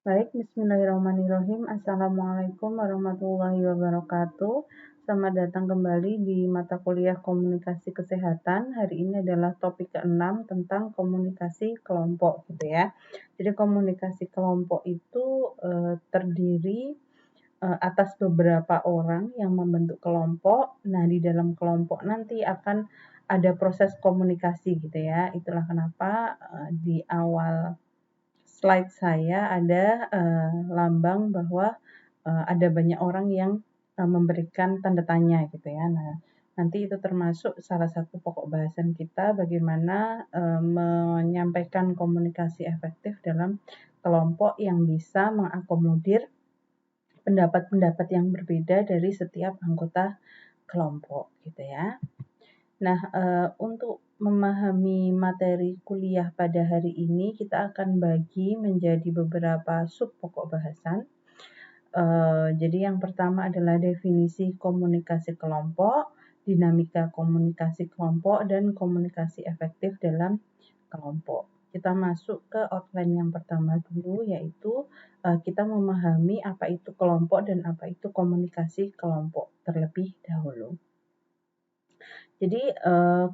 Baik, bismillahirrahmanirrahim. Assalamualaikum warahmatullahi wabarakatuh. Selamat datang kembali di mata kuliah komunikasi kesehatan. Hari ini adalah topik ke-6 tentang komunikasi kelompok gitu ya. Jadi komunikasi kelompok itu terdiri atas beberapa orang yang membentuk kelompok. Nah, di dalam kelompok nanti akan ada proses komunikasi gitu ya. Itulah kenapa di awal slide saya ada lambang bahwa ada banyak orang yang memberikan tanda tanya gitu ya. Nah, nanti itu termasuk salah satu pokok bahasan kita bagaimana menyampaikan komunikasi efektif dalam kelompok yang bisa mengakomodir pendapat-pendapat yang berbeda dari setiap anggota kelompok gitu ya. Nah, untuk memahami materi kuliah pada hari ini, kita akan bagi menjadi beberapa sub pokok bahasan. Jadi yang pertama adalah definisi komunikasi kelompok, dinamika komunikasi kelompok, dan komunikasi efektif dalam kelompok. Kita masuk ke outline yang pertama dulu, yaitu kita memahami apa itu kelompok dan apa itu komunikasi kelompok terlebih dahulu. Jadi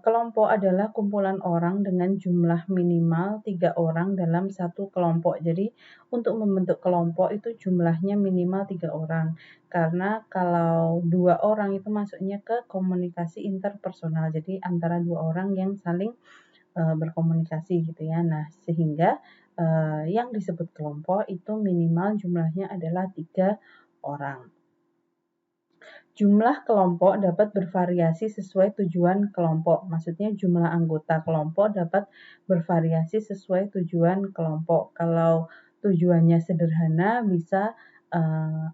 kelompok adalah kumpulan orang dengan jumlah minimal 3 orang dalam satu kelompok. Jadi untuk membentuk kelompok itu jumlahnya minimal 3 orang. Karena kalau 2 orang itu masuknya ke komunikasi interpersonal. Jadi antara 2 orang yang saling berkomunikasi gitu ya. Nah, sehingga yang disebut kelompok itu minimal jumlahnya adalah 3 orang. Jumlah kelompok dapat bervariasi sesuai tujuan kelompok. Maksudnya jumlah anggota kelompok dapat bervariasi sesuai tujuan kelompok. Kalau tujuannya sederhana, bisa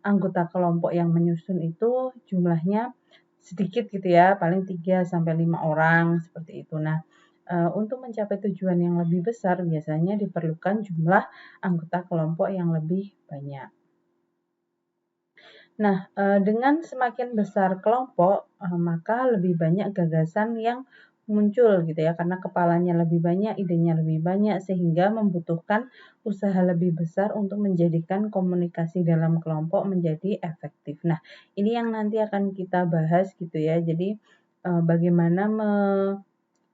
anggota kelompok yang menyusun itu jumlahnya sedikit gitu ya, paling 3-5 orang seperti itu. Nah, untuk mencapai tujuan yang lebih besar biasanya diperlukan jumlah anggota kelompok yang lebih banyak. Nah, dengan semakin besar kelompok, maka lebih banyak gagasan yang muncul gitu ya, karena kepalanya lebih banyak, idenya lebih banyak, sehingga membutuhkan usaha lebih besar untuk menjadikan komunikasi dalam kelompok menjadi efektif. Nah, ini yang nanti akan kita bahas gitu ya. Jadi, bagaimana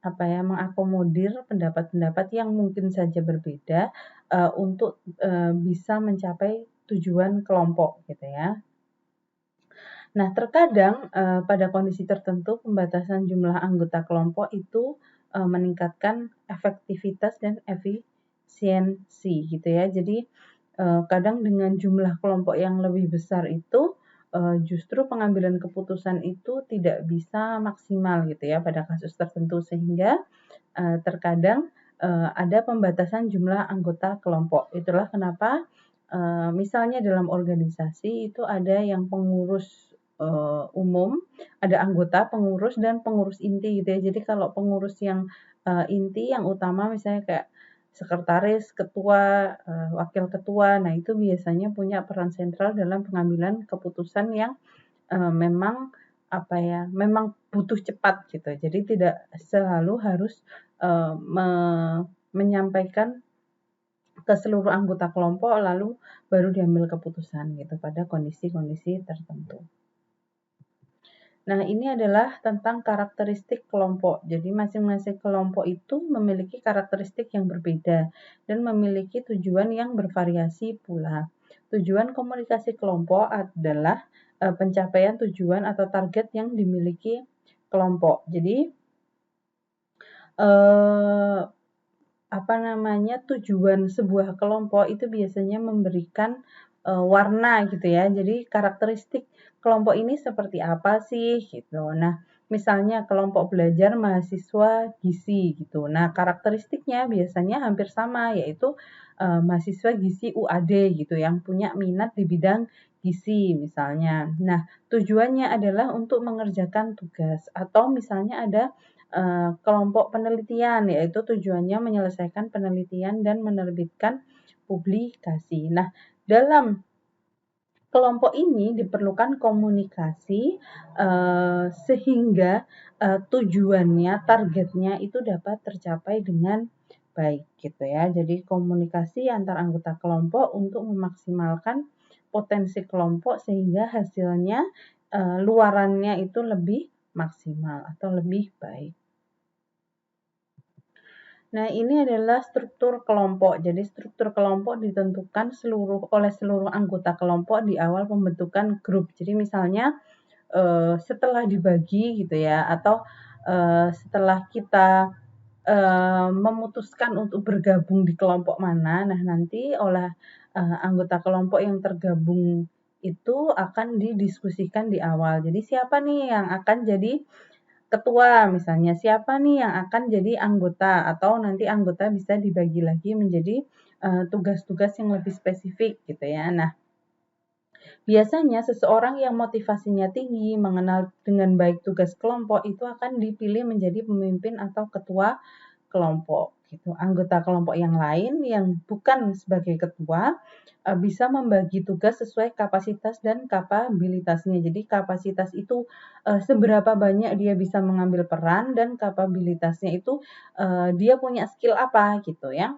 mengakomodir pendapat-pendapat yang mungkin saja berbeda, untuk bisa mencapai tujuan kelompok gitu ya. Nah, terkadang pada kondisi tertentu pembatasan jumlah anggota kelompok itu meningkatkan efektivitas dan efisiensi gitu ya. Jadi kadang dengan jumlah kelompok yang lebih besar itu justru pengambilan keputusan itu tidak bisa maksimal gitu ya pada kasus tertentu, sehingga terkadang ada pembatasan jumlah anggota kelompok. Itulah kenapa misalnya dalam organisasi itu ada yang pengurus umum, ada anggota, pengurus, dan pengurus inti gitu ya. Jadi kalau pengurus yang inti, yang utama misalnya kayak sekretaris, ketua, wakil ketua, nah itu biasanya punya peran sentral dalam pengambilan keputusan yang memang memang butuh cepat gitu. Jadi tidak selalu harus menyampaikan ke seluruh anggota kelompok lalu baru diambil keputusan gitu pada kondisi-kondisi tertentu. Nah, ini adalah tentang karakteristik kelompok. Jadi masing-masing kelompok itu memiliki karakteristik yang berbeda dan memiliki tujuan yang bervariasi pula. Tujuan komunikasi kelompok adalah pencapaian tujuan atau target yang dimiliki kelompok. Jadi tujuan sebuah kelompok itu biasanya memberikan warna gitu ya. Jadi karakteristik kelompok ini seperti apa sih gitu. Nah, misalnya kelompok belajar mahasiswa gizi gitu. Nah, karakteristiknya biasanya hampir sama, yaitu mahasiswa gizi UAD gitu yang punya minat di bidang gizi misalnya. Nah, tujuannya adalah untuk mengerjakan tugas, atau misalnya ada kelompok penelitian, yaitu tujuannya menyelesaikan penelitian dan menerbitkan publikasi. Nah, dalam kelompok ini diperlukan komunikasi sehingga tujuannya, targetnya itu dapat tercapai dengan baik gitu ya. Jadi komunikasi antar anggota kelompok untuk memaksimalkan potensi kelompok sehingga hasilnya luarannya itu lebih maksimal atau lebih baik. Nah, ini adalah struktur kelompok. Jadi struktur kelompok ditentukan oleh seluruh anggota kelompok di awal pembentukan grup. Jadi misalnya setelah dibagi gitu ya, atau setelah kita memutuskan untuk bergabung di kelompok mana, nah nanti oleh anggota kelompok yang tergabung itu akan didiskusikan di awal. Jadi siapa nih yang akan jadi ketua misalnya, siapa nih yang akan jadi anggota, atau nanti anggota bisa dibagi lagi menjadi tugas-tugas yang lebih spesifik gitu ya. Nah, biasanya seseorang yang motivasinya tinggi, mengenal dengan baik tugas kelompok itu akan dipilih menjadi pemimpin atau ketua kelompok gitu. Anggota kelompok yang lain yang bukan sebagai ketua bisa membagi tugas sesuai kapasitas dan kapabilitasnya. Jadi kapasitas itu seberapa banyak dia bisa mengambil peran, dan kapabilitasnya itu dia punya skill apa gitu ya.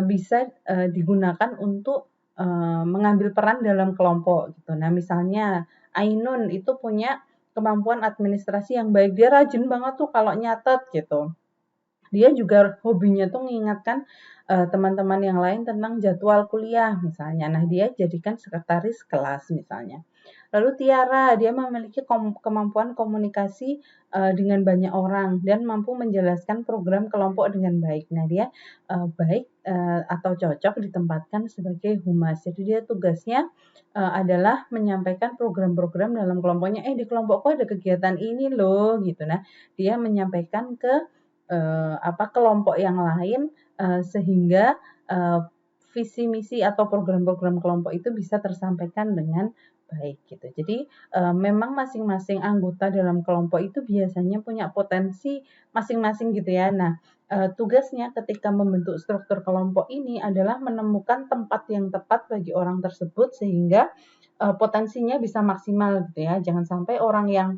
Bisa digunakan untuk mengambil peran dalam kelompok gitu. Nah, misalnya Ainun itu punya kemampuan administrasi yang baik, dia rajin banget tuh kalau nyatet gitu. Dia juga hobinya tuh mengingatkan teman-teman yang lain tentang jadwal kuliah misalnya. Nah, dia jadikan sekretaris kelas misalnya. Lalu Tiara, dia memiliki kemampuan komunikasi dengan banyak orang dan mampu menjelaskan program kelompok dengan baik. Nah, dia baik atau cocok ditempatkan sebagai humas. Jadi dia tugasnya adalah menyampaikan program-program dalam kelompoknya. Di kelompokku ada kegiatan ini loh, gitu. Nah, dia menyampaikan ke kelompok yang lain sehingga visi misi atau program-program kelompok itu bisa tersampaikan dengan baik gitu. Jadi memang masing-masing anggota dalam kelompok itu biasanya punya potensi masing-masing gitu ya. Nah, tugasnya ketika membentuk struktur kelompok ini adalah menemukan tempat yang tepat bagi orang tersebut sehingga potensinya bisa maksimal gitu ya. Jangan sampai orang yang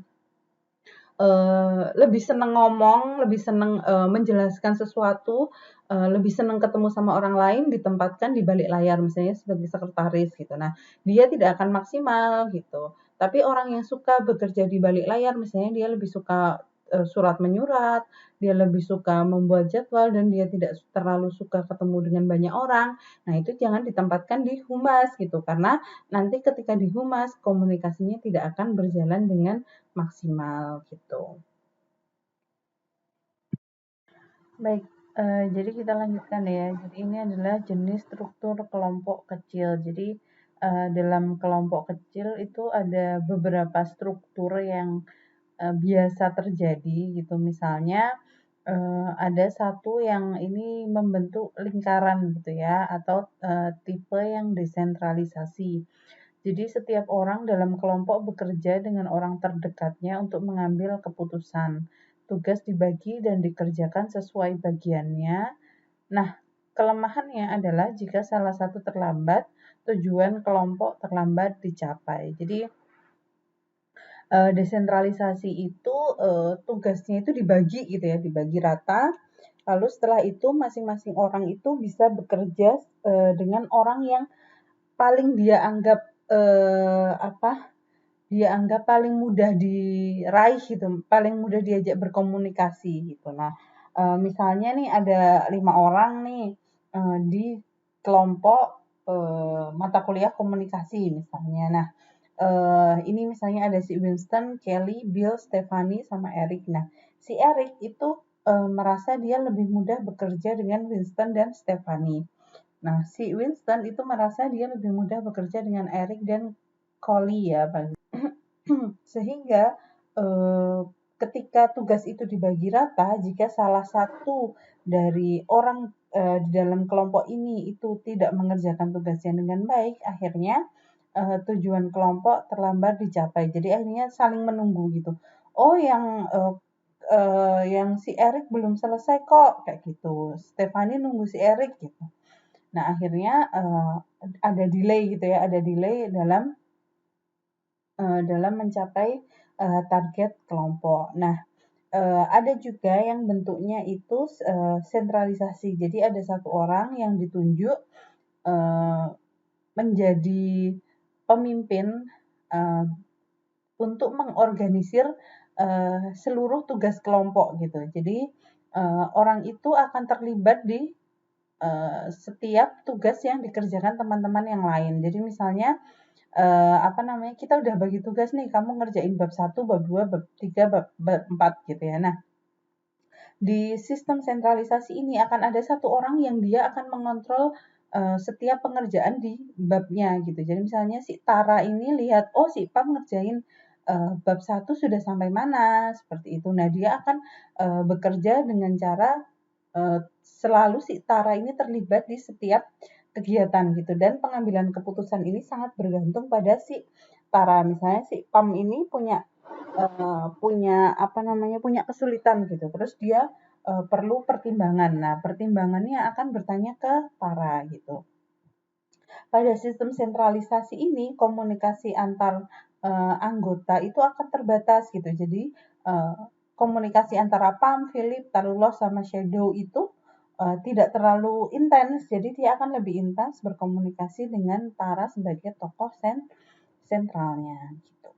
lebih senang ngomong, lebih senang menjelaskan sesuatu, lebih senang ketemu sama orang lain ditempatkan di balik layar misalnya sebagai sekretaris gitu. Nah, dia tidak akan maksimal gitu. Tapi orang yang suka bekerja di balik layar misalnya dia lebih suka surat menyurat, dia lebih suka membuat jadwal dan dia tidak terlalu suka ketemu dengan banyak orang. Nah, itu jangan ditempatkan di humas gitu karena nanti ketika di humas komunikasinya tidak akan berjalan dengan maksimal gitu. Baik, jadi kita lanjutkan ya. Jadi ini adalah jenis struktur kelompok kecil. Jadi dalam kelompok kecil itu ada beberapa struktur yang biasa terjadi gitu. Misalnya ada satu yang ini membentuk lingkaran gitu ya, atau tipe yang desentralisasi. Jadi setiap orang dalam kelompok bekerja dengan orang terdekatnya untuk mengambil keputusan. Tugas dibagi dan dikerjakan sesuai bagiannya. Nah, kelemahannya adalah jika salah satu terlambat, tujuan kelompok terlambat dicapai. Jadi desentralisasi itu tugasnya itu dibagi gitu ya, dibagi rata. Lalu setelah itu masing-masing orang itu bisa bekerja dengan orang yang paling dia anggap dia anggap paling mudah diraih gitu, paling mudah diajak berkomunikasi gitu. Nah, misalnya nih ada 5 orang nih di kelompok mata kuliah komunikasi misalnya. Nah, ini misalnya ada si Winston, Kelly, Bill, Stephanie, sama Eric. Nah, si Eric itu merasa dia lebih mudah bekerja dengan Winston dan Stephanie. Nah, si Winston itu merasa dia lebih mudah bekerja dengan Eric dan Collie ya, sehingga eh, ketika tugas itu dibagi rata, jika salah satu dari orang di dalam kelompok ini itu tidak mengerjakan tugasnya dengan baik, akhirnya tujuan kelompok terlambat dicapai. Jadi akhirnya saling menunggu gitu. Oh, yang si Erik belum selesai kok kayak gitu. Stefani nunggu si Erik gitu. Nah, akhirnya ada delay gitu ya, ada delay dalam mencapai target kelompok. Nah, ada juga yang bentuknya itu sentralisasi. Jadi ada satu orang yang ditunjuk menjadi pemimpin untuk mengorganisir seluruh tugas kelompok gitu. Jadi orang itu akan terlibat di setiap tugas yang dikerjakan teman-teman yang lain. Jadi misalnya kita udah bagi tugas nih, kamu ngerjain bab 1, bab 2, bab 3, bab 4 gitu ya. Nah, di sistem sentralisasi ini akan ada satu orang yang dia akan mengontrol setiap pengerjaan di babnya gitu. Jadi misalnya si Tara ini lihat, oh si Pam ngerjain bab 1 sudah sampai mana, seperti itu. Nah, dia akan bekerja dengan cara selalu si Tara ini terlibat di setiap kegiatan gitu. Dan pengambilan keputusan ini sangat bergantung pada si Tara. Misalnya si Pam ini punya punya kesulitan gitu. Terus dia perlu pertimbangan. Nah, pertimbangannya akan bertanya ke Tara gitu. Pada sistem sentralisasi ini, komunikasi antar anggota itu akan terbatas gitu. Jadi komunikasi antara Pam, Philip, Tarulos sama Shadow itu tidak terlalu intens. Jadi dia akan lebih intens berkomunikasi dengan Tara sebagai tokoh sentralnya gitu.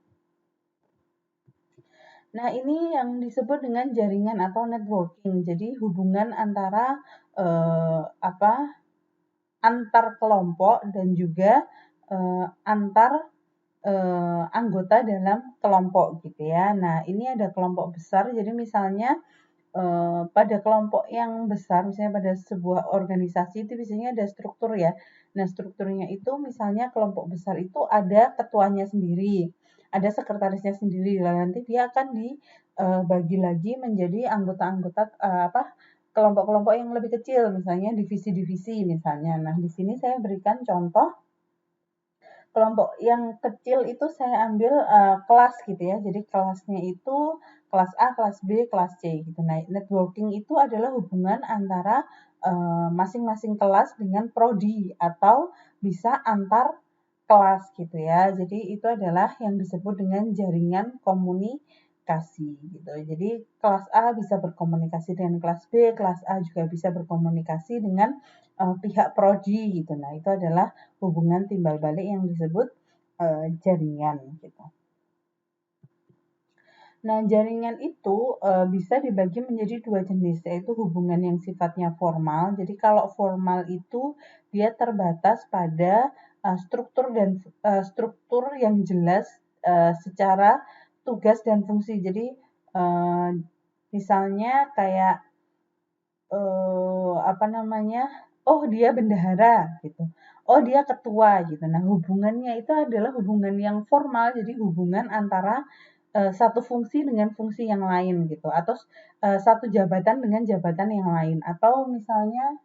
Nah, ini yang disebut dengan jaringan atau networking. Jadi hubungan antara antar kelompok dan juga antar anggota dalam kelompok gitu ya. Nah, ini ada kelompok besar. Jadi misalnya pada kelompok yang besar, misalnya pada sebuah organisasi itu biasanya ada struktur ya. Nah, strukturnya itu misalnya kelompok besar itu ada ketuanya sendiri, ada sekretarisnya sendiri. Lah nanti dia akan dibagi lagi menjadi anggota-anggota kelompok-kelompok yang lebih kecil, misalnya divisi-divisi misalnya. Nah, di sini saya berikan contoh kelompok yang kecil itu saya ambil kelas gitu ya. Jadi kelasnya itu kelas A, kelas B, kelas C gitu. Nah, networking itu adalah hubungan antara masing-masing kelas dengan prodi atau bisa antar kelas gitu ya. Jadi itu adalah yang disebut dengan jaringan komunikasi gitu. Jadi kelas A bisa berkomunikasi dengan kelas B, kelas A juga bisa berkomunikasi dengan pihak prodi gitu. Nah, itu adalah hubungan timbal balik yang disebut jaringan gitu. Nah, jaringan itu bisa dibagi menjadi dua jenis, yaitu hubungan yang sifatnya formal. Jadi kalau formal itu dia terbatas pada struktur yang jelas secara tugas dan fungsi. Jadi misalnya kayak oh dia bendahara gitu, oh dia ketua gitu. Nah, hubungannya itu adalah hubungan yang formal, jadi hubungan antara satu fungsi dengan fungsi yang lain gitu, atau satu jabatan dengan jabatan yang lain, atau misalnya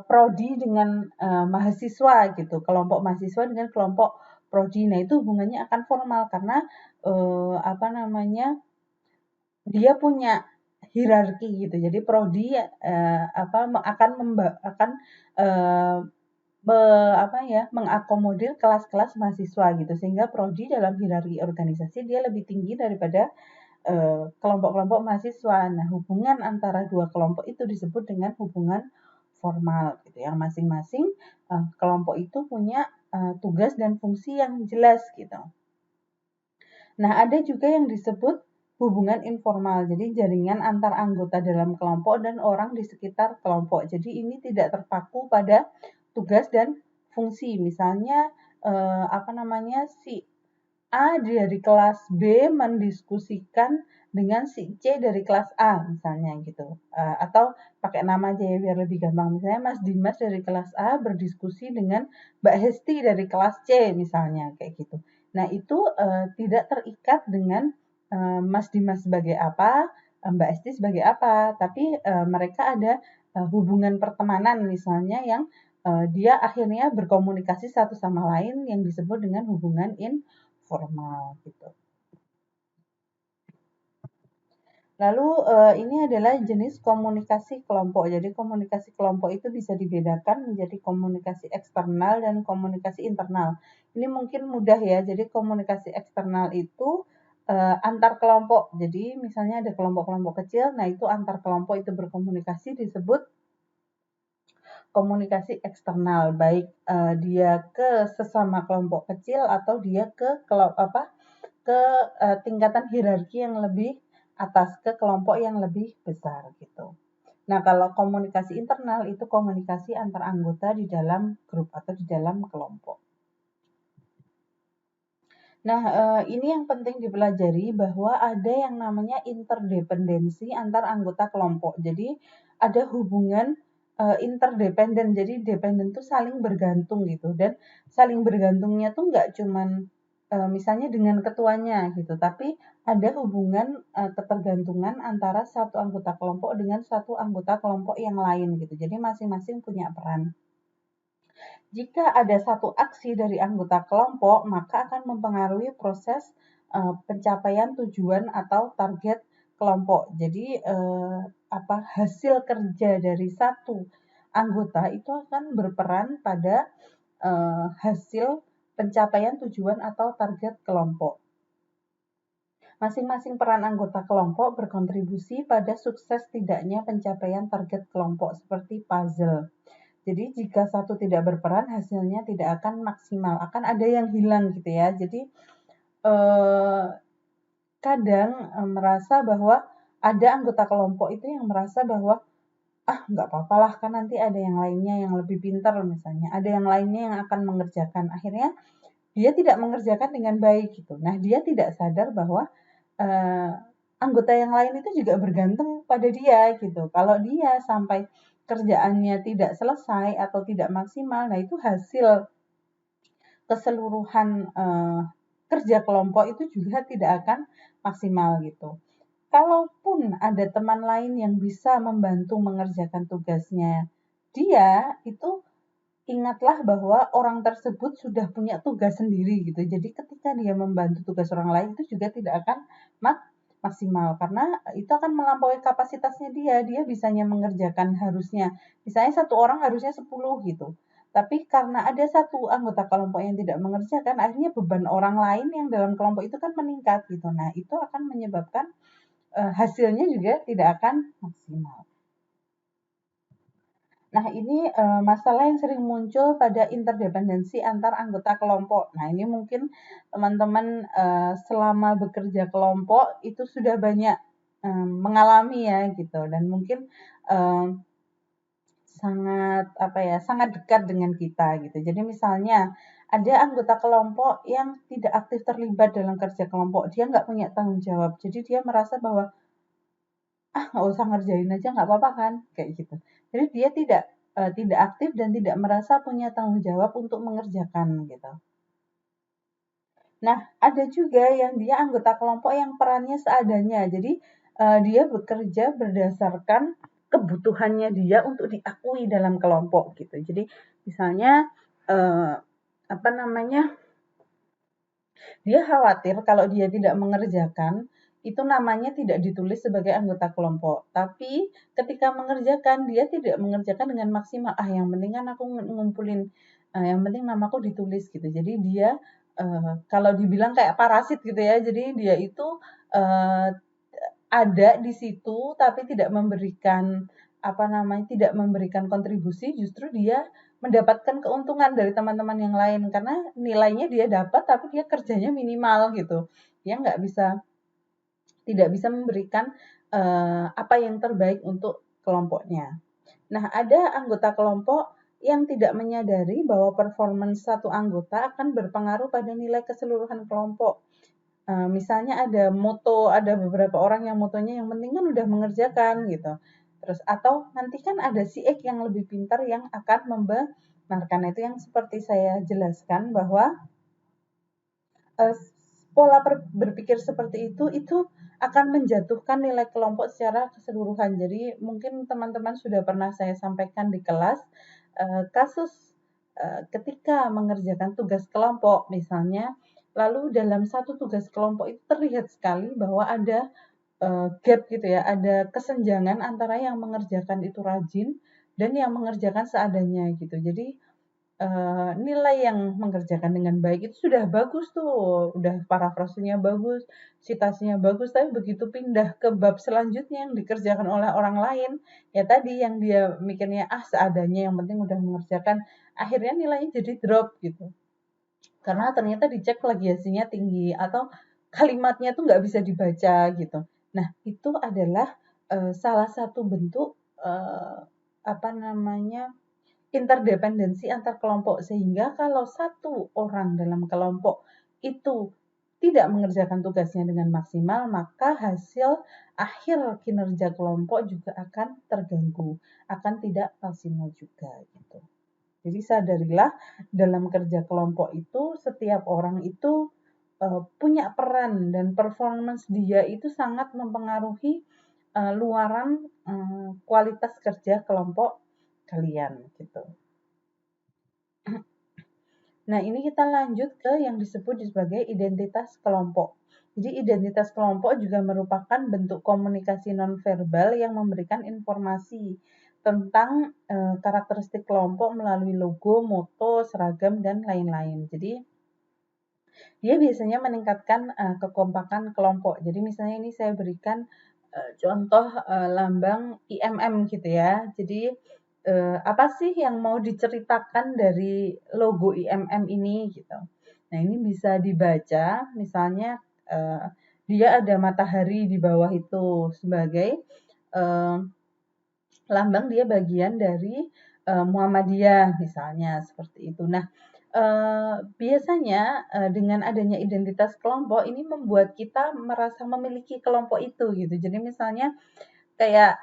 prodi dengan mahasiswa gitu, kelompok mahasiswa dengan kelompok prodi. Nah, itu hubungannya akan formal karena dia punya hierarki gitu. Jadi prodi akan mengakomodir kelas-kelas mahasiswa gitu, sehingga prodi dalam hierarki organisasi dia lebih tinggi daripada kelompok-kelompok mahasiswa. Nah, hubungan antara dua kelompok itu disebut dengan hubungan formal gitu ya. Masing-masing kelompok itu punya tugas dan fungsi yang jelas gitu. Nah, ada juga yang disebut hubungan informal. Jadi jaringan antar anggota dalam kelompok dan orang di sekitar kelompok. Jadi ini tidak terpaku pada tugas dan fungsi. Misalnya si A dari kelas B mendiskusikan dengan si C dari kelas A misalnya gitu. Atau pakai nama aja ya biar lebih gampang. Misalnya Mas Dimas dari kelas A berdiskusi dengan Mbak Hesti dari kelas C misalnya kayak gitu. Nah, itu tidak terikat dengan Mas Dimas sebagai apa, Mbak Hesti sebagai apa, tapi mereka ada hubungan pertemanan misalnya yang dia akhirnya berkomunikasi satu sama lain yang disebut dengan hubungan informal gitu. Lalu ini adalah jenis komunikasi kelompok. Jadi komunikasi kelompok itu bisa dibedakan menjadi komunikasi eksternal dan komunikasi internal. Ini mungkin mudah ya. Jadi komunikasi eksternal itu antar kelompok. Jadi misalnya ada kelompok-kelompok kecil, nah itu antar kelompok itu berkomunikasi disebut komunikasi eksternal, baik dia ke sesama kelompok kecil atau dia ke tingkatan hierarki yang lebih atas, ke kelompok yang lebih besar gitu. Nah, kalau komunikasi internal itu komunikasi antar anggota di dalam grup atau di dalam kelompok. Nah, ini yang penting dipelajari bahwa ada yang namanya interdependensi antar anggota kelompok. Jadi ada hubungan interdependen. Jadi dependen itu saling bergantung gitu. Dan saling bergantungnya tuh nggak cuman misalnya dengan ketuanya gitu, tapi ada hubungan ketergantungan antara satu anggota kelompok dengan satu anggota kelompok yang lain gitu. Jadi masing-masing punya peran. Jika ada satu aksi dari anggota kelompok, maka akan mempengaruhi proses pencapaian tujuan atau target kelompok. Jadi hasil kerja dari satu anggota itu akan berperan pada hasil pencapaian tujuan atau target kelompok. Masing-masing peran anggota kelompok berkontribusi pada sukses tidaknya pencapaian target kelompok seperti puzzle. Jadi jika satu tidak berperan, hasilnya tidak akan maksimal, akan ada yang hilang gitu ya. Jadi kadang merasa bahwa ada anggota kelompok itu yang merasa bahwa nggak apa-apa lah kan nanti ada yang lainnya yang lebih pintar misalnya, ada yang lainnya yang akan mengerjakan. Akhirnya dia tidak mengerjakan dengan baik gitu. Nah, dia tidak sadar bahwa anggota yang lain itu juga bergantung pada dia gitu. Kalau dia sampai kerjaannya tidak selesai atau tidak maksimal, nah itu hasil keseluruhan kerja kelompok itu juga tidak akan maksimal gitu. Kalaupun ada teman lain yang bisa membantu mengerjakan tugasnya dia, itu ingatlah bahwa orang tersebut sudah punya tugas sendiri gitu. Jadi ketika dia membantu tugas orang lain itu juga tidak akan maksimal karena itu akan melampaui kapasitasnya dia. Dia bisanya mengerjakan harusnya misalnya satu orang harusnya 10 gitu. Tapi karena ada satu anggota kelompok yang tidak mengerjakan, akhirnya beban orang lain yang dalam kelompok itu kan meningkat gitu. Nah, itu akan menyebabkan hasilnya juga tidak akan maksimal. Nah, ini masalah yang sering muncul pada interdependensi antar anggota kelompok. Nah, ini mungkin teman-teman selama bekerja kelompok itu sudah banyak mengalami ya gitu, dan mungkin sangat dekat dengan kita gitu. Jadi misalnya ada anggota kelompok yang tidak aktif terlibat dalam kerja kelompok, dia nggak punya tanggung jawab. Jadi dia merasa bahwa nggak usah ngerjain aja nggak apa-apa kan, kayak gitu. Jadi dia tidak aktif dan tidak merasa punya tanggung jawab untuk mengerjakan gitu. Nah, ada juga yang dia anggota kelompok yang perannya seadanya. Jadi dia bekerja berdasarkan kebutuhannya dia untuk diakui dalam kelompok gitu. Jadi misalnya dia khawatir kalau dia tidak mengerjakan itu namanya tidak ditulis sebagai anggota kelompok. Tapi ketika mengerjakan, dia tidak mengerjakan dengan maksimal. Yang penting kan aku ngumpulin, yang penting namaku ditulis gitu. Jadi dia kalau dibilang kayak parasit gitu ya. Jadi dia itu ada di situ tapi tidak memberikan kontribusi, justru dia mendapatkan keuntungan dari teman-teman yang lain karena nilainya dia dapat tapi dia kerjanya minimal gitu. Dia tidak bisa memberikan apa yang terbaik untuk kelompoknya. Nah, ada anggota kelompok yang tidak menyadari bahwa performance satu anggota akan berpengaruh pada nilai keseluruhan kelompok. Misalnya ada beberapa orang yang motonya yang penting kan udah mengerjakan gitu. Terus atau nanti kan ada si X yang lebih pintar yang akan membenarkan. Itu yang seperti saya jelaskan bahwa pola berpikir seperti itu akan menjatuhkan nilai kelompok secara keseluruhan. Jadi mungkin teman-teman sudah pernah saya sampaikan di kelas kasus ketika mengerjakan tugas kelompok misalnya, lalu dalam satu tugas kelompok itu terlihat sekali bahwa ada gap gitu ya, ada kesenjangan antara yang mengerjakan itu rajin dan yang mengerjakan seadanya gitu. Jadi nilai yang mengerjakan dengan baik itu sudah bagus tuh, udah parafrasenya bagus, citasinya bagus, tapi begitu pindah ke bab selanjutnya yang dikerjakan oleh orang lain, ya tadi yang dia mikirnya, "Ah, seadanya, yang penting udah mengerjakan," akhirnya nilainya jadi drop gitu. Karena ternyata dicek plagiasinya tinggi atau kalimatnya tuh nggak bisa dibaca gitu. Nah, itu adalah salah satu bentuk apa namanya interdependensi antar kelompok, sehingga kalau satu orang dalam kelompok itu tidak mengerjakan tugasnya dengan maksimal, maka hasil akhir kinerja kelompok juga akan terganggu, akan tidak maksimal juga gitu. Jadi sadarilah dalam kerja kelompok itu setiap orang itu punya peran dan performance dia itu sangat mempengaruhi luaran kualitas kerja kelompok kalian gitu. Nah, ini kita lanjut ke yang disebut sebagai identitas kelompok. Jadi identitas kelompok juga merupakan bentuk komunikasi nonverbal yang memberikan informasi tentang karakteristik kelompok melalui logo, moto, seragam, dan lain-lain. Jadi dia biasanya meningkatkan kekompakan kelompok. Jadi misalnya ini saya berikan contoh lambang IMM gitu ya. Jadi apa sih yang mau diceritakan dari logo IMM ini gitu. Nah, ini bisa dibaca misalnya dia ada matahari di bawah itu sebagai eh, lambang dia bagian dari Muhammadiyah misalnya seperti itu. Nah, biasanya dengan adanya identitas kelompok ini membuat kita merasa memiliki kelompok itu gitu. Jadi misalnya kayak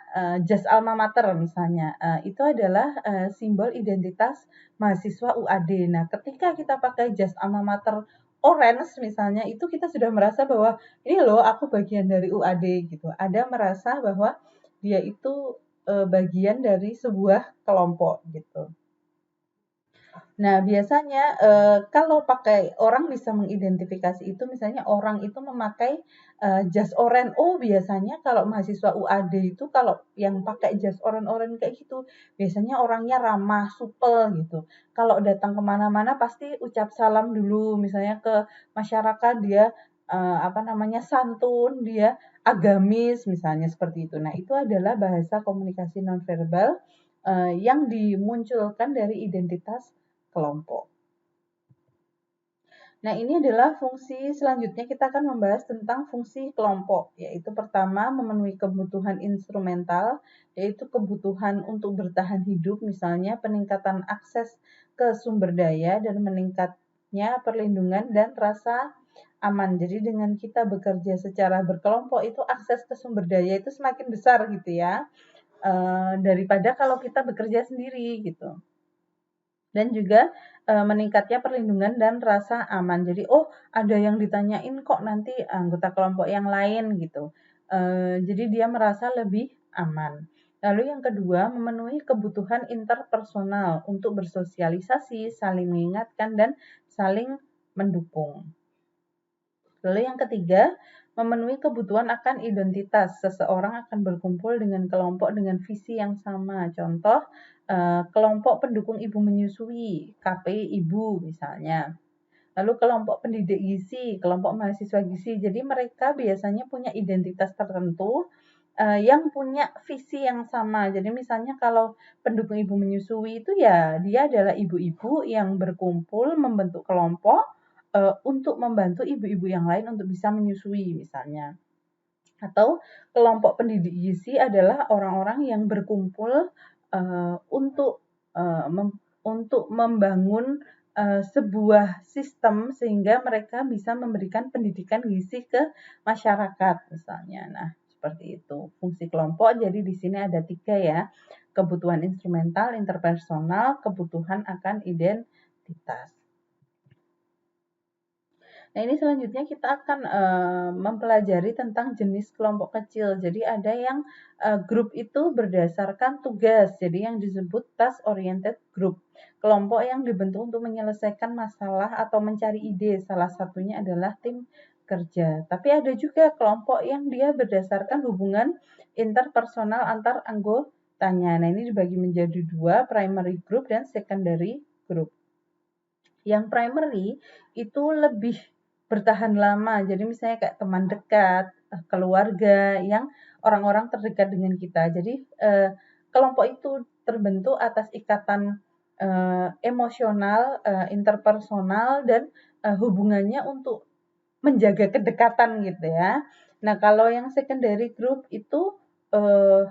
jas alma mater misalnya, itu adalah simbol identitas mahasiswa UAD. Nah, ketika kita pakai jas alma mater orange misalnya, itu kita sudah merasa bahwa ini loh aku bagian dari UAD gitu. Ada merasa bahwa dia itu bagian dari sebuah kelompok gitu. Nah, biasanya kalau pakai orang bisa mengidentifikasi itu, misalnya orang itu memakai jas oranye. Oh, biasanya kalau mahasiswa UAD itu kalau yang pakai jas oranye-oranye kayak gitu, biasanya orangnya ramah, supel gitu. Kalau datang kemana-mana pasti ucap salam dulu, misalnya ke masyarakat dia apa namanya santun, dia agamis misalnya seperti itu. Nah, itu adalah bahasa komunikasi nonverbal yang dimunculkan dari identitas kelompok. Nah, ini adalah fungsi selanjutnya kita akan membahas tentang fungsi kelompok, yaitu pertama memenuhi kebutuhan instrumental, yaitu kebutuhan untuk bertahan hidup, misalnya peningkatan akses ke sumber daya dan meningkatnya perlindungan dan rasa aman. Jadi dengan kita bekerja secara berkelompok itu akses ke sumber daya itu semakin besar gitu ya, daripada kalau kita bekerja sendiri gitu. Dan juga meningkatnya perlindungan dan rasa aman. Jadi, oh ada yang ditanyain kok nanti anggota kelompok yang lain gitu. Jadi dia merasa lebih aman. Lalu yang kedua, memenuhi kebutuhan interpersonal untuk bersosialisasi, saling mengingatkan, dan saling mendukung. Lalu yang ketiga, memenuhi kebutuhan akan identitas. Seseorang akan berkumpul dengan kelompok dengan visi yang sama. Contoh, kelompok pendukung ibu menyusui, KPI Ibu misalnya. Lalu kelompok pendidik gizi, kelompok mahasiswa gizi. Jadi mereka biasanya punya identitas tertentu yang punya visi yang sama. Jadi misalnya kalau pendukung ibu menyusui itu ya dia adalah ibu-ibu yang berkumpul membentuk kelompok untuk membantu ibu-ibu yang lain untuk bisa menyusui misalnya. Atau kelompok pendidik gizi adalah orang-orang yang berkumpul untuk untuk membangun sebuah sistem sehingga mereka bisa memberikan pendidikan gizi ke masyarakat misalnya. Nah, seperti itu. Fungsi kelompok jadi di sini ada 3 ya. Kebutuhan instrumental, interpersonal, kebutuhan akan identitas. Nah, ini selanjutnya kita akan mempelajari tentang jenis kelompok kecil. Jadi ada yang grup itu berdasarkan tugas. Jadi yang disebut task oriented group. Kelompok yang dibentuk untuk menyelesaikan masalah atau mencari ide. Salah satunya adalah tim kerja. Tapi ada juga kelompok yang dia berdasarkan hubungan interpersonal antar anggotanya. Nah, ini dibagi menjadi 2, primary group dan secondary group. Yang primary itu lebih bertahan lama. Jadi misalnya kayak teman dekat, keluarga yang orang-orang terdekat dengan kita. Jadi kelompok itu terbentuk atas ikatan emosional, interpersonal dan hubungannya untuk menjaga kedekatan gitu ya. Nah, kalau yang secondary group itu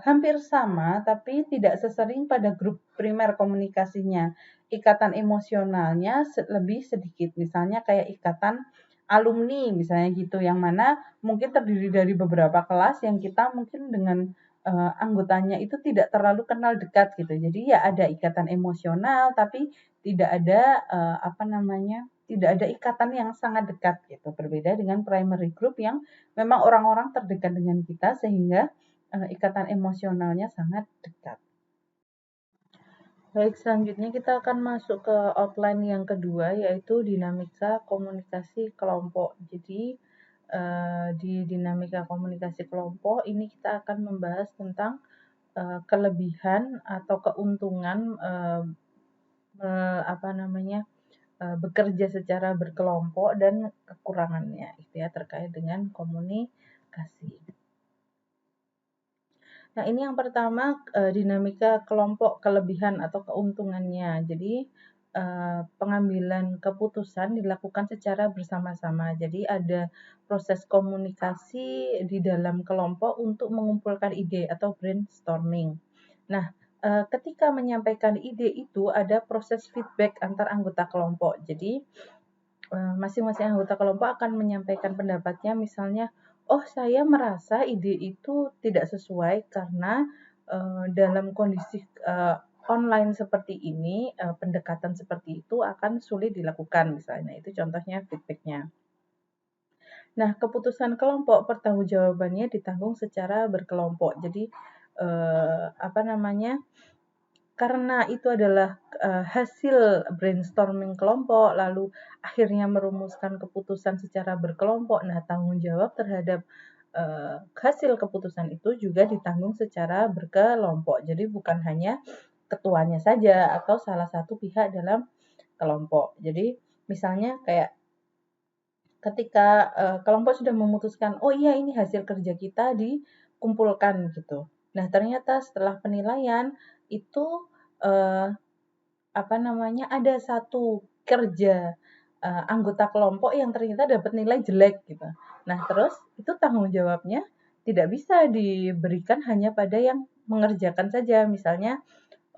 hampir sama tapi tidak sesering pada grup primer komunikasinya. Ikatan emosionalnya lebih sedikit. Misalnya kayak ikatan alumni misalnya gitu yang mana mungkin terdiri dari beberapa kelas yang kita mungkin dengan anggotanya itu tidak terlalu kenal dekat gitu. Jadi ya ada ikatan emosional tapi tidak ada tidak ada ikatan yang sangat dekat gitu. Berbeda dengan primary group yang memang orang-orang terdekat dengan kita sehingga ikatan emosionalnya sangat dekat. Baik, selanjutnya kita akan masuk ke outline yang kedua, yaitu dinamika komunikasi kelompok. Jadi, di dinamika komunikasi kelompok ini kita akan membahas tentang kelebihan atau keuntungan bekerja secara berkelompok dan kekurangannya, itu ya terkait dengan komunikasi. Nah, ini yang pertama dinamika kelompok kelebihan atau keuntungannya. Jadi pengambilan keputusan dilakukan secara bersama-sama. Jadi ada proses komunikasi di dalam kelompok untuk mengumpulkan ide atau brainstorming. Nah, ketika menyampaikan ide itu ada proses feedback antar anggota kelompok. Jadi masing-masing anggota kelompok akan menyampaikan pendapatnya, misalnya, oh saya merasa ide itu tidak sesuai karena dalam kondisi online seperti ini, pendekatan seperti itu akan sulit dilakukan misalnya, itu contohnya feedback-nya. Nah, keputusan kelompok pertanggungjawabannya ditanggung secara berkelompok. Jadi karena itu adalah hasil brainstorming kelompok, lalu akhirnya merumuskan keputusan secara berkelompok. Nah, tanggung jawab terhadap hasil keputusan itu juga ditanggung secara berkelompok. Jadi bukan hanya ketuanya saja atau salah satu pihak dalam kelompok. Jadi misalnya kayak ketika kelompok sudah memutuskan, oh iya ini hasil kerja kita dikumpulkan gitu. Nah, ternyata setelah penilaian itu ada satu kerja anggota kelompok yang ternyata dapat nilai jelek gitu. Nah, terus itu tanggung jawabnya tidak bisa diberikan hanya pada yang mengerjakan saja. Misalnya,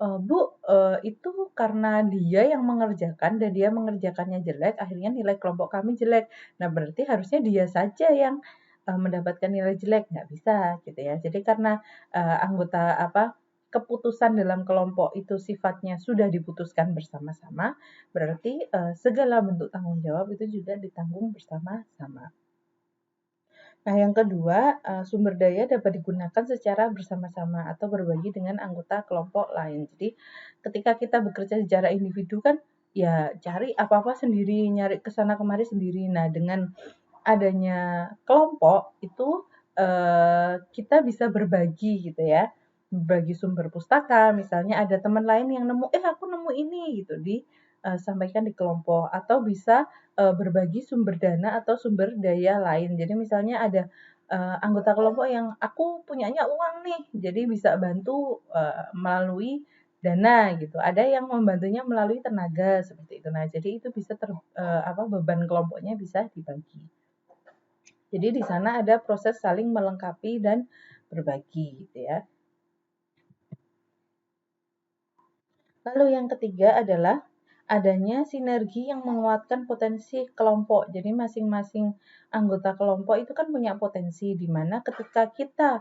Bu, itu karena dia yang mengerjakan dan dia mengerjakannya jelek, akhirnya nilai kelompok kami jelek. Nah, berarti harusnya dia saja yang mendapatkan nilai jelek, nggak bisa gitu ya. Jadi karena keputusan dalam kelompok itu sifatnya sudah diputuskan bersama-sama, berarti segala bentuk tanggung jawab itu juga ditanggung bersama-sama. Nah, yang kedua, sumber daya dapat digunakan secara bersama-sama atau berbagi dengan anggota kelompok lain. Jadi, ketika kita bekerja secara individu kan, ya cari apa-apa sendiri, nyari ke sana kemari sendiri. Nah, dengan adanya kelompok itu kita bisa berbagi gitu ya, berbagi sumber pustaka. Misalnya ada teman lain yang nemu, aku nemu ini gitu, disampaikan di kelompok atau bisa berbagi sumber dana atau sumber daya lain. Jadi misalnya ada anggota kelompok yang aku punyanya uang nih, jadi bisa bantu melalui dana gitu. Ada yang membantunya melalui tenaga seperti itu. Nah, jadi itu bisa beban kelompoknya bisa dibagi. Jadi di sana ada proses saling melengkapi dan berbagi gitu ya. Lalu yang ketiga adalah adanya sinergi yang menguatkan potensi kelompok. Jadi masing-masing anggota kelompok itu kan punya potensi di mana ketika kita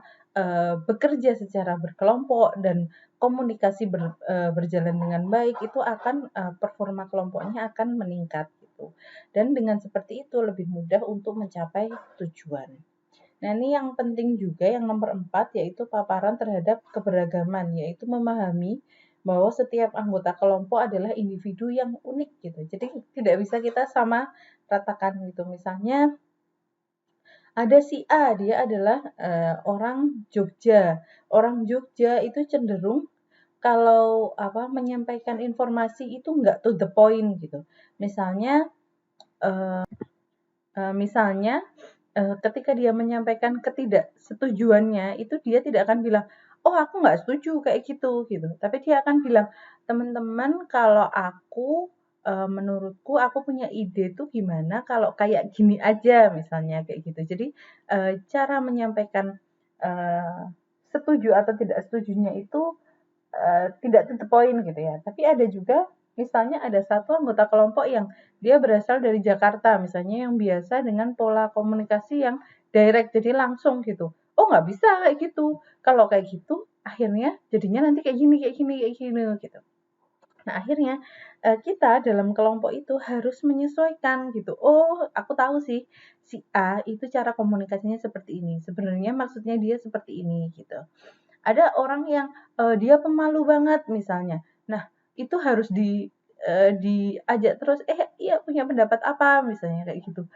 bekerja secara berkelompok dan komunikasi berjalan dengan baik itu akan performa kelompoknya akan meningkat gitu. Dan dengan seperti itu lebih mudah untuk mencapai tujuan. Nah, ini yang penting juga yang nomor 4 yaitu paparan terhadap keberagaman, yaitu memahami bahwa setiap anggota kelompok adalah individu yang unik gitu. Jadi tidak bisa kita sama ratakan gitu. Misalnya ada si A, dia adalah orang Jogja. Orang Jogja itu cenderung kalau menyampaikan informasi itu nggak to the point gitu. Misalnya ketika dia menyampaikan ketidaksetujuannya, itu dia tidak akan bilang, "Oh, aku nggak setuju kayak gitu," gitu. Tapi dia akan bilang, "Teman-teman, kalau menurutku aku punya ide tuh gimana kalau kayak gini aja," misalnya kayak gitu. Jadi, cara menyampaikan, eee, setuju atau tidak setujunya itu tidak to the point gitu ya. Tapi ada juga misalnya ada satu anggota kelompok yang dia berasal dari Jakarta misalnya yang biasa dengan pola komunikasi yang direct jadi langsung gitu. Oh nggak bisa kayak gitu. Kalau kayak gitu akhirnya jadinya nanti kayak gini kayak gini kayak gini gitu. Nah akhirnya kita dalam kelompok itu harus menyesuaikan gitu. Oh aku tahu sih si A itu cara komunikasinya seperti ini. Sebenarnya maksudnya dia seperti ini gitu. Ada orang yang, dia pemalu banget misalnya. Nah, itu harus diajak terus, iya punya pendapat apa?" Misalnya kayak gitu.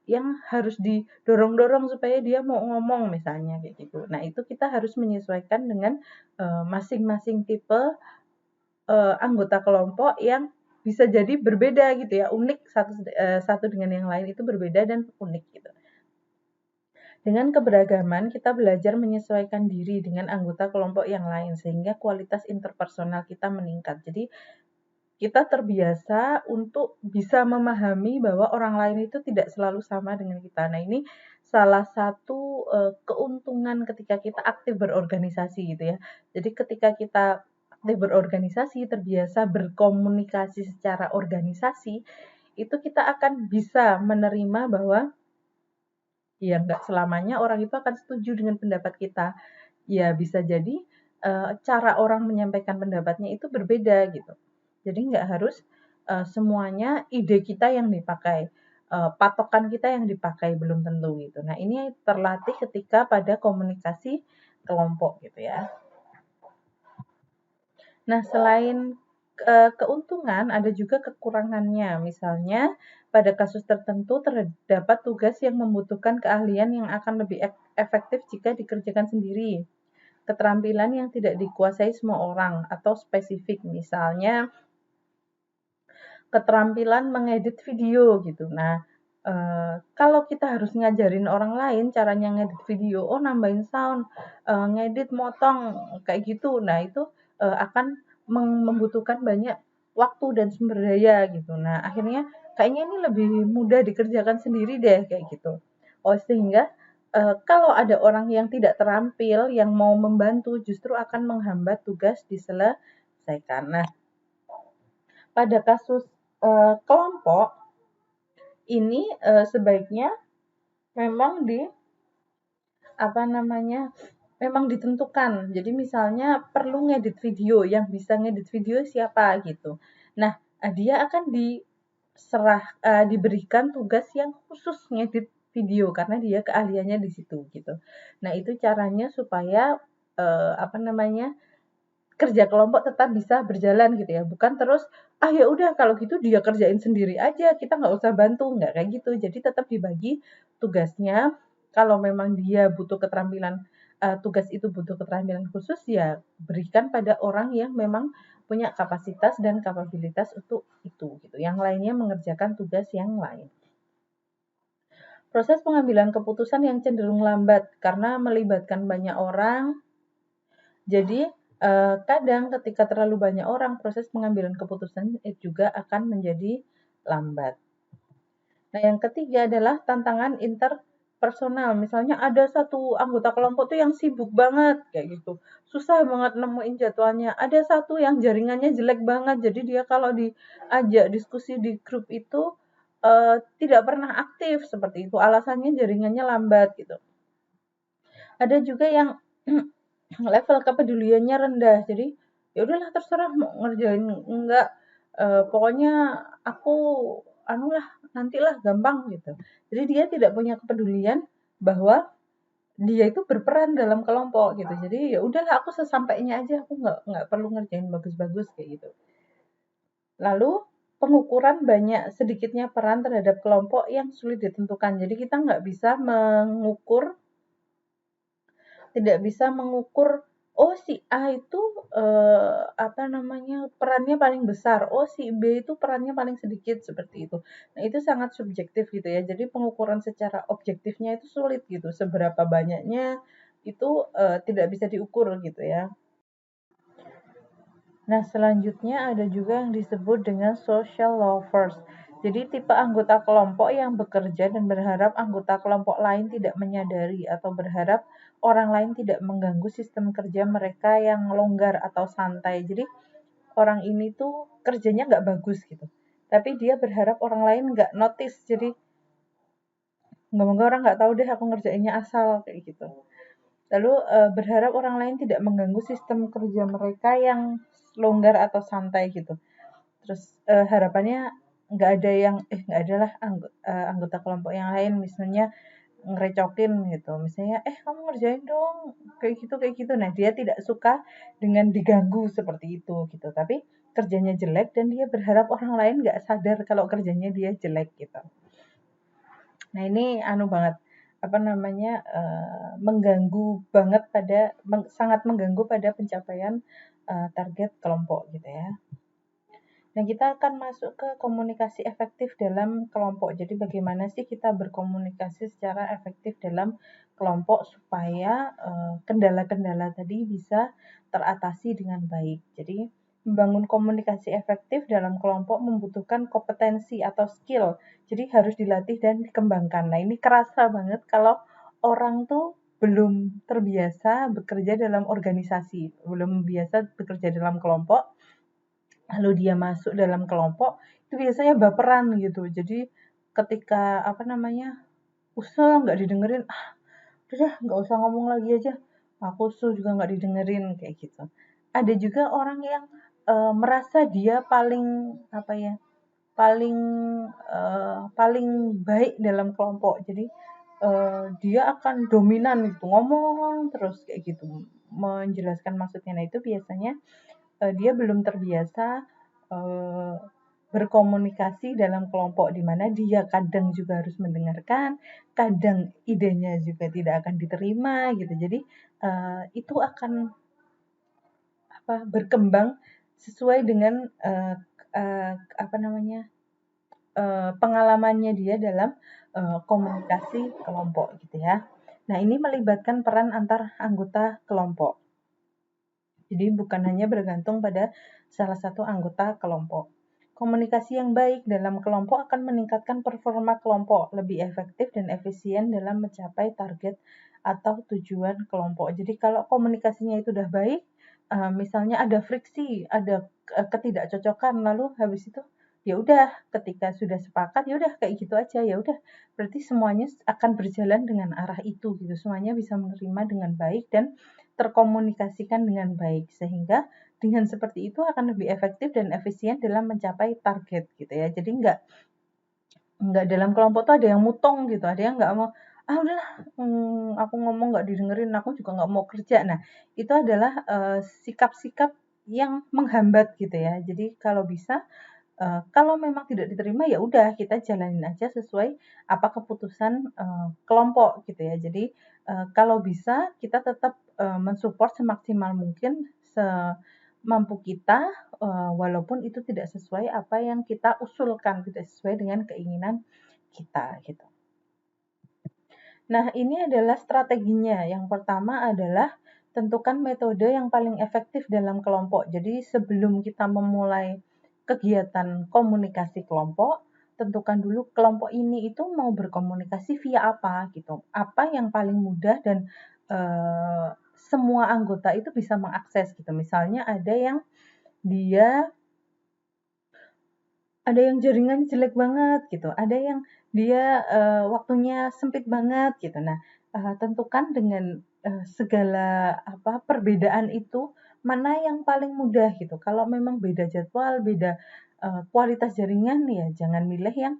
Yang harus didorong-dorong supaya dia mau ngomong misalnya kayak gitu. Nah, itu kita harus menyesuaikan dengan, masing-masing tipe, anggota kelompok yang bisa jadi berbeda gitu ya, unik satu dengan yang lain itu berbeda dan unik gitu. Dengan keberagaman, kita belajar menyesuaikan diri dengan anggota kelompok yang lain, sehingga kualitas interpersonal kita meningkat. Jadi, kita terbiasa untuk bisa memahami bahwa orang lain itu tidak selalu sama dengan kita. Nah, ini salah satu keuntungan ketika kita aktif berorganisasi gitu ya. Jadi, ketika kita aktif berorganisasi, terbiasa berkomunikasi secara organisasi, itu kita akan bisa menerima bahwa ya nggak selamanya orang itu akan setuju dengan pendapat kita. Ya bisa jadi, cara orang menyampaikan pendapatnya itu berbeda gitu. Jadi nggak harus, semuanya ide kita yang dipakai, patokan kita yang dipakai, belum tentu gitu. Nah ini terlatih ketika pada komunikasi kelompok gitu ya. Nah, selain, keuntungan, ada juga kekurangannya. Misalnya, pada kasus tertentu terdapat tugas yang membutuhkan keahlian yang akan lebih efektif jika dikerjakan sendiri. Keterampilan yang tidak dikuasai semua orang atau spesifik, misalnya keterampilan mengedit video gitu. Nah, kalau kita harus ngajarin orang lain caranya ngedit video, oh nambahin sound, ngedit, motong, kayak gitu. Nah itu, akan membutuhkan banyak waktu dan sumber daya gitu. Nah akhirnya kayaknya ini lebih mudah dikerjakan sendiri deh kayak gitu. Oh sehingga, kalau ada orang yang tidak terampil yang mau membantu justru akan menghambat tugas diselesaikan. Nah pada kasus, kelompok ini, sebaiknya memang apa namanya, memang ditentukan. Jadi misalnya perlu ngedit video, yang bisa ngedit video siapa gitu. Nah, dia akan diberikan tugas yang khusus ngedit video karena dia keahliannya di situ gitu. Nah, itu caranya supaya, apa namanya, kerja kelompok tetap bisa berjalan gitu ya, bukan terus, "Ah, ya udah kalau gitu dia kerjain sendiri aja, kita nggak usah bantu," nggak kayak gitu. Jadi tetap dibagi tugasnya, kalau memang dia butuh keterampilan, tugas itu butuh keterampilan khusus, ya berikan pada orang yang memang punya kapasitas dan kapabilitas untuk itu gitu, yang lainnya mengerjakan tugas yang lain. Proses pengambilan keputusan yang cenderung lambat karena melibatkan banyak orang. Jadi, kadang ketika terlalu banyak orang, proses pengambilan keputusan juga akan menjadi lambat. Nah, yang ketiga adalah tantangan interpersonal. Misalnya ada satu anggota kelompok tuh yang sibuk banget, kayak gitu. Susah banget nemuin jadwalnya. Ada satu yang jaringannya jelek banget, jadi dia kalau diajak diskusi di grup itu, tidak pernah aktif, seperti itu. Alasannya jaringannya lambat, gitu. Ada juga yang level kepeduliannya rendah. Jadi, ya udahlah terserah mau ngerjain enggak, pokoknya aku anulah, nantilah gampang gitu. Jadi dia tidak punya kepedulian bahwa dia itu berperan dalam kelompok gitu. Jadi ya udahlah aku sesampainya aja, aku nggak perlu ngerjain bagus-bagus kayak gitu. Lalu pengukuran banyak sedikitnya peran terhadap kelompok yang sulit ditentukan. Jadi kita nggak bisa mengukur tidak bisa mengukur oh si A itu perannya paling besar, oh si B itu perannya paling sedikit seperti itu. Nah itu sangat subjektif gitu ya. Jadi pengukuran secara objektifnya itu sulit gitu. Seberapa banyaknya itu tidak bisa diukur gitu ya. Nah, selanjutnya ada juga yang disebut dengan social lovers. Jadi tipe anggota kelompok yang bekerja dan berharap anggota kelompok lain tidak menyadari atau berharap orang lain tidak mengganggu sistem kerja mereka yang longgar atau santai. Jadi orang ini tuh kerjanya nggak bagus gitu. Tapi dia berharap orang lain nggak notice. Jadi nggak orang nggak tahu deh aku ngerjainnya asal kayak gitu. Lalu berharap orang lain tidak mengganggu sistem kerja mereka yang longgar atau santai gitu. Terus harapannya nggak ada lah anggota kelompok yang lain misalnya ngerecokin gitu. Misalnya, kamu ngerjain dong kayak gitu. Nah dia tidak suka dengan diganggu seperti itu gitu. Tapi kerjanya jelek dan dia berharap orang lain nggak sadar kalau kerjanya dia jelek gitu. Nah ini banget mengganggu banget sangat mengganggu pada pencapaian target kelompok gitu ya. Nah, kita akan masuk ke komunikasi efektif dalam kelompok. Jadi bagaimana sih kita berkomunikasi secara efektif dalam kelompok supaya kendala-kendala tadi bisa teratasi dengan baik. Jadi membangun komunikasi efektif dalam kelompok membutuhkan kompetensi atau skill. Jadi harus dilatih dan dikembangkan. Nah, ini kerasa banget kalau orang tuh belum terbiasa bekerja dalam organisasi, belum biasa bekerja dalam kelompok, lalu dia masuk dalam kelompok, itu biasanya baperan gitu. Jadi ketika usul nggak didengerin, udah nggak usah ngomong lagi aja. Aku usul juga nggak didengerin kayak gitu. Ada juga orang yang merasa dia paling paling paling baik dalam kelompok. Jadi dia akan dominan gitu, ngomong terus kayak gitu, menjelaskan maksudnya. Nah itu biasanya dia belum terbiasa uh, berkomunikasi dalam kelompok di mana dia kadang juga harus mendengarkan, kadang idenya juga tidak akan diterima gitu. Jadi itu akan berkembang sesuai dengan pengalamannya dia dalam komunikasi kelompok gitu ya. Nah ini melibatkan peran antar anggota kelompok. Jadi bukan hanya bergantung pada salah satu anggota kelompok. Komunikasi yang baik dalam kelompok akan meningkatkan performa kelompok, lebih efektif dan efisien dalam mencapai target atau tujuan kelompok. Jadi kalau komunikasinya itu udah baik, misalnya ada friksi, ada ketidakcocokan, lalu habis itu ya udah ketika sudah sepakat ya udah kayak gitu aja, ya udah berarti semuanya akan berjalan dengan arah itu gitu, semuanya bisa menerima dengan baik dan terkomunikasikan dengan baik, sehingga dengan seperti itu akan lebih efektif dan efisien dalam mencapai target gitu ya. Jadi nggak dalam kelompok tuh ada yang mutong gitu, ada yang nggak mau, udahlah, aku ngomong nggak didengerin, aku juga nggak mau kerja. Nah itu adalah sikap-sikap yang menghambat gitu ya. Jadi kalau bisa kalau memang tidak diterima ya udah kita jalanin aja sesuai apa keputusan kelompok gitu ya. Jadi kalau bisa kita tetap mensupport semaksimal mungkin semampu kita, walaupun itu tidak sesuai apa yang kita usulkan, tidak sesuai dengan keinginan kita gitu. Nah ini adalah strateginya. Yang pertama adalah tentukan metode yang paling efektif dalam kelompok. Jadi sebelum kita memulai kegiatan komunikasi kelompok, tentukan dulu kelompok ini itu mau berkomunikasi via apa gitu. Apa yang paling mudah dan semua anggota itu bisa mengakses gitu. Misalnya dia ada yang jaringan jelek banget gitu, ada yang dia waktunya sempit banget gitu. Nah, tentukan dengan segala perbedaan itu mana yang paling mudah gitu. Kalau memang beda jadwal, beda kualitas jaringan ya jangan milih yang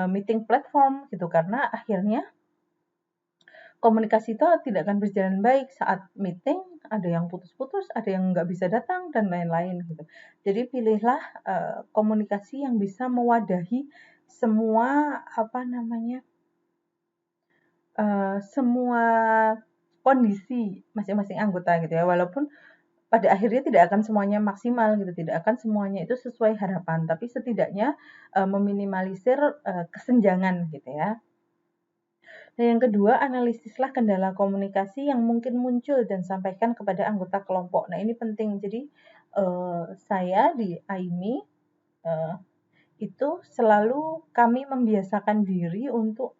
meeting platform gitu karena akhirnya komunikasi itu tidak akan berjalan baik saat meeting, ada yang putus-putus, ada yang nggak bisa datang, dan lain-lain gitu. Jadi pilihlah komunikasi yang bisa mewadahi semua semua kondisi masing-masing anggota gitu ya, walaupun pada akhirnya tidak akan semuanya maksimal gitu, tidak akan semuanya itu sesuai harapan, tapi setidaknya meminimalisir kesenjangan gitu ya. Dan yang kedua, analisislah kendala komunikasi yang mungkin muncul dan sampaikan kepada anggota kelompok. Nah, ini penting. Jadi, saya di AIMI itu selalu kami membiasakan diri untuk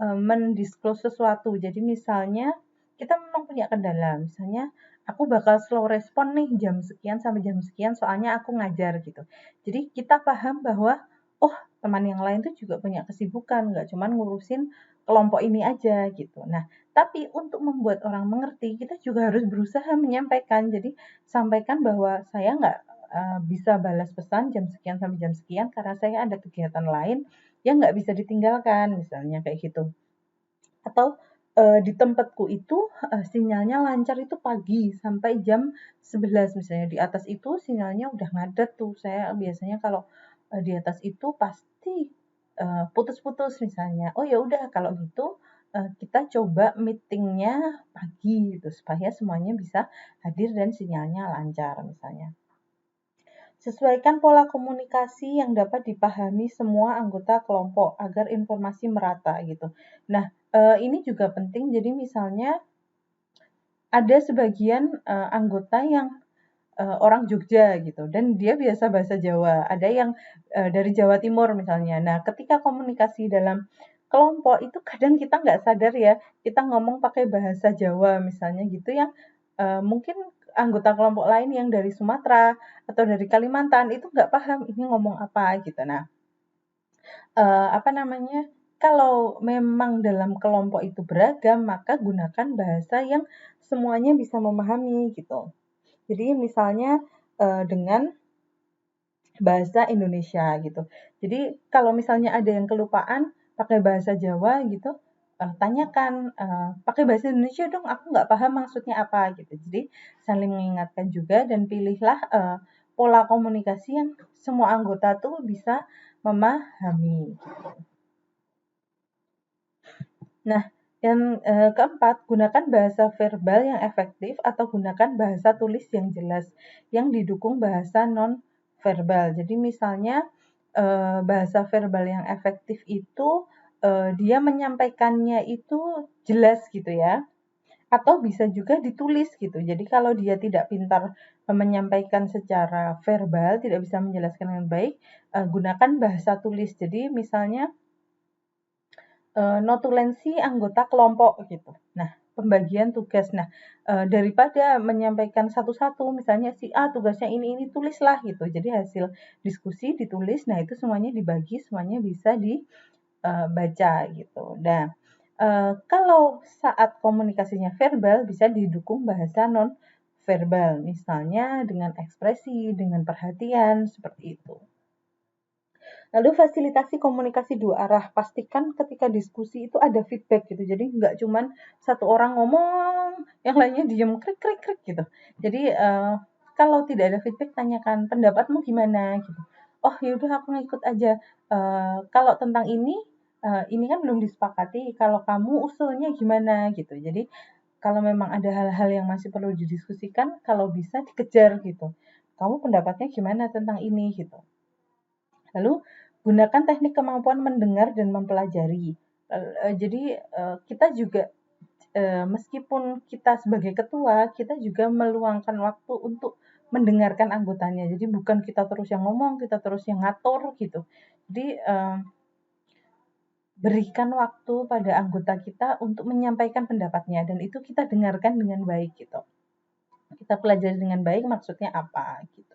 mendisclose sesuatu. Jadi misalnya kita memang punya kendala, misalnya aku bakal slow respon nih jam sekian sampai jam sekian soalnya aku ngajar gitu. Jadi kita paham bahwa oh teman yang lain tuh juga punya kesibukan, nggak cuma ngurusin kelompok ini aja gitu. Nah, tapi untuk membuat orang mengerti, kita juga harus berusaha menyampaikan. Jadi sampaikan bahwa saya nggak bisa balas pesan jam sekian sampai jam sekian karena saya ada kegiatan lain yang nggak bisa ditinggalkan, misalnya kayak gitu. Atau di tempatku itu sinyalnya lancar itu pagi sampai jam 11 misalnya. Di atas itu sinyalnya udah ngadet tuh. Saya biasanya kalau di atas itu pasti putus-putus misalnya. Oh ya udah kalau gitu kita coba meetingnya pagi gitu supaya semuanya bisa hadir dan sinyalnya lancar misalnya. Sesuaikan pola komunikasi yang dapat dipahami semua anggota kelompok agar informasi merata gitu. Nah, ini juga penting. Jadi misalnya ada sebagian anggota yang orang Jogja gitu dan dia biasa bahasa Jawa. Ada yang dari Jawa Timur misalnya. Nah, ketika komunikasi dalam kelompok itu kadang kita nggak sadar ya, kita ngomong pakai bahasa Jawa misalnya gitu yang mungkin anggota kelompok lain yang dari Sumatera atau dari Kalimantan itu nggak paham ini ngomong apa gitu. Nah, apa namanya, kalau memang dalam kelompok itu beragam, maka gunakan bahasa yang semuanya bisa memahami gitu. Jadi misalnya dengan bahasa Indonesia gitu. Jadi kalau misalnya ada yang kelupaan pakai bahasa Jawa gitu, tanyakan pakai bahasa Indonesia dong, aku nggak paham maksudnya apa gitu. Jadi saling mengingatkan juga dan pilihlah pola komunikasi yang semua anggota tuh bisa memahami. Nah, yang keempat, gunakan bahasa verbal yang efektif atau gunakan bahasa tulis yang jelas yang didukung bahasa non-verbal. Jadi misalnya bahasa verbal yang efektif itu dia menyampaikannya itu jelas gitu ya. Atau bisa juga ditulis gitu. Jadi kalau dia tidak pintar menyampaikan secara verbal, tidak bisa menjelaskan dengan baik, gunakan bahasa tulis. Jadi misalnya notulensi anggota kelompok gitu. Nah, pembagian tugas. Nah, daripada menyampaikan satu-satu, misalnya si A tugasnya ini tulislah gitu. Jadi hasil diskusi ditulis. Nah, itu semuanya dibagi, semuanya bisa dibaca gitu. Nah, kalau saat komunikasinya verbal bisa didukung bahasa non verbal, misalnya dengan ekspresi, dengan perhatian, seperti itu. Lalu fasilitasi komunikasi dua arah. Pastikan ketika diskusi itu ada feedback gitu. Jadi nggak cuman satu orang ngomong, yang lainnya diem krik krik krik gitu. Jadi kalau tidak ada feedback tanyakan pendapatmu gimana gitu. Oh yaudah aku ngikut aja. Kalau tentang ini kan belum disepakati. Kalau kamu usulnya gimana gitu. Jadi kalau memang ada hal-hal yang masih perlu didiskusikan, kalau bisa dikejar gitu. Kamu pendapatnya gimana tentang ini gitu. Lalu gunakan teknik kemampuan mendengar dan mempelajari. Jadi kita juga meskipun kita sebagai ketua, kita juga meluangkan waktu untuk mendengarkan anggotanya. Jadi bukan kita terus yang ngomong, kita terus yang ngatur gitu. Jadi berikan waktu pada anggota kita untuk menyampaikan pendapatnya dan itu kita dengarkan dengan baik gitu. Kita pelajari dengan baik maksudnya apa gitu.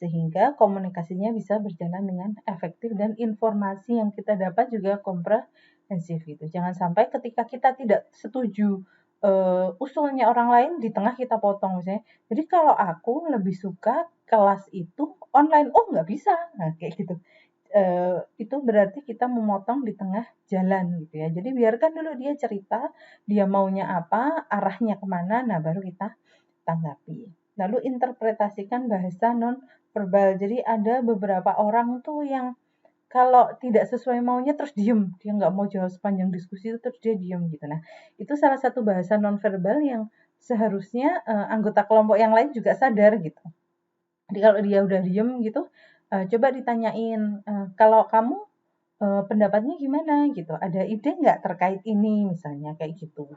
Sehingga komunikasinya bisa berjalan dengan efektif dan informasi yang kita dapat juga komprehensif gitu. Jangan sampai ketika kita tidak setuju usulnya orang lain di tengah kita potong misalnya. Jadi kalau aku lebih suka kelas itu online, oh nggak bisa, nah kayak gitu. Itu berarti kita memotong di tengah jalan gitu ya. Jadi biarkan dulu dia cerita, dia maunya apa, arahnya kemana, nah baru kita tanggapi. Lalu interpretasikan bahasa non verbal. Jadi ada beberapa orang tuh yang kalau tidak sesuai maunya terus diem, dia nggak mau jawab sepanjang diskusi itu terus dia diem gitu. Nah, itu salah satu bahasa nonverbal yang seharusnya anggota kelompok yang lain juga sadar gitu. Jadi kalau dia udah diem gitu, coba ditanyain, kalau kamu pendapatnya gimana gitu, ada ide nggak terkait ini misalnya kayak gitu.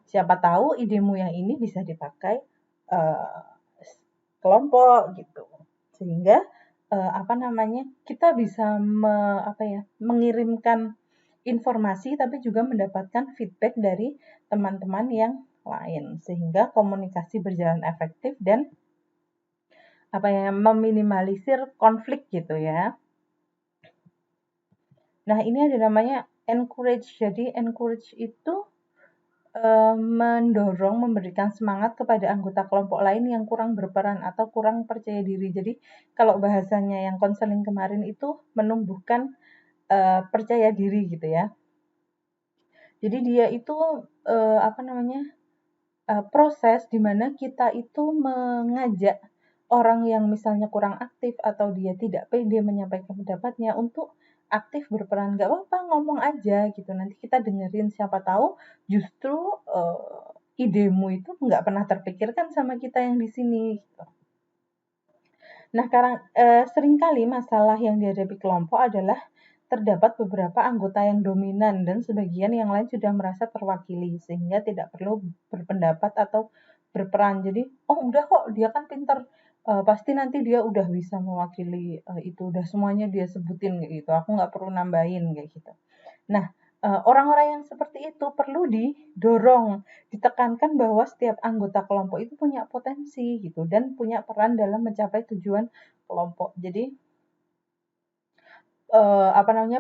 Siapa tahu idemu yang ini bisa dipakai uh, kelompok gitu. Sehingga apa namanya? Kita bisa mengirimkan informasi tapi juga mendapatkan feedback dari teman-teman yang lain sehingga komunikasi berjalan efektif dan meminimalisir konflik gitu ya. Nah, ini ada namanya encourage. Jadi encourage itu mendorong, memberikan semangat kepada anggota kelompok lain yang kurang berperan atau kurang percaya diri. Jadi kalau bahasanya yang konseling kemarin itu menumbuhkan percaya diri gitu ya. Jadi dia itu proses di mana kita itu mengajak orang yang misalnya kurang aktif atau dia tidak pede menyampaikan pendapatnya untuk aktif berperan. Nggak apa-apa, ngomong aja gitu. Nanti kita dengerin, siapa tahu justru idemu itu nggak pernah terpikirkan sama kita yang di sini. Gitu. Nah, seringkali masalah yang dihadapi kelompok adalah terdapat beberapa anggota yang dominan dan sebagian yang lain sudah merasa terwakili sehingga tidak perlu berpendapat atau berperan. Jadi, oh udah kok dia kan pintar, pasti nanti dia udah bisa mewakili itu, udah semuanya dia sebutin kayak gitu. Aku nggak perlu nambahin kayak gitu. Nah, orang-orang yang seperti itu perlu didorong, ditekankan bahwa setiap anggota kelompok itu punya potensi gitu dan punya peran dalam mencapai tujuan kelompok. Jadi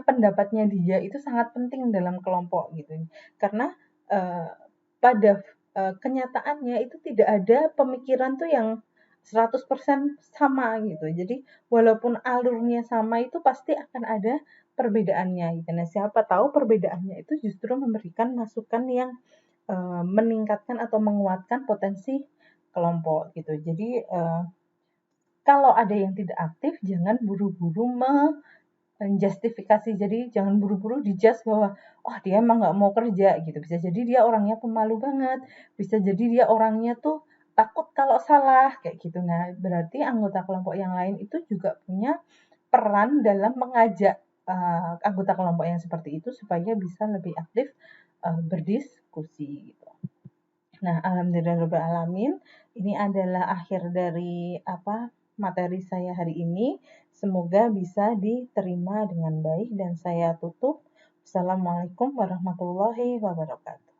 pendapatnya dia itu sangat penting dalam kelompok gitu. Karena pada kenyataannya itu tidak ada pemikiran tuh yang 100% sama gitu. Jadi walaupun alurnya sama itu pasti akan ada perbedaannya gitu. Nah, siapa tahu perbedaannya itu justru memberikan masukan yang meningkatkan atau menguatkan potensi kelompok gitu. Jadi kalau ada yang tidak aktif jangan buru-buru menjustifikasi, jadi jangan buru-buru dijudge bahwa oh dia emang nggak mau kerja gitu, bisa jadi dia orangnya pemalu banget, bisa jadi dia orangnya tuh takut kalau salah kayak gitu. Nah, berarti anggota kelompok yang lain itu juga punya peran dalam mengajak anggota kelompok yang seperti itu supaya bisa lebih aktif berdiskusi gitu. Nah, alhamdulillahirobbilalamin, ini adalah akhir dari materi saya hari ini. Semoga bisa diterima dengan baik dan saya tutup. Assalamualaikum warahmatullahi wabarakatuh.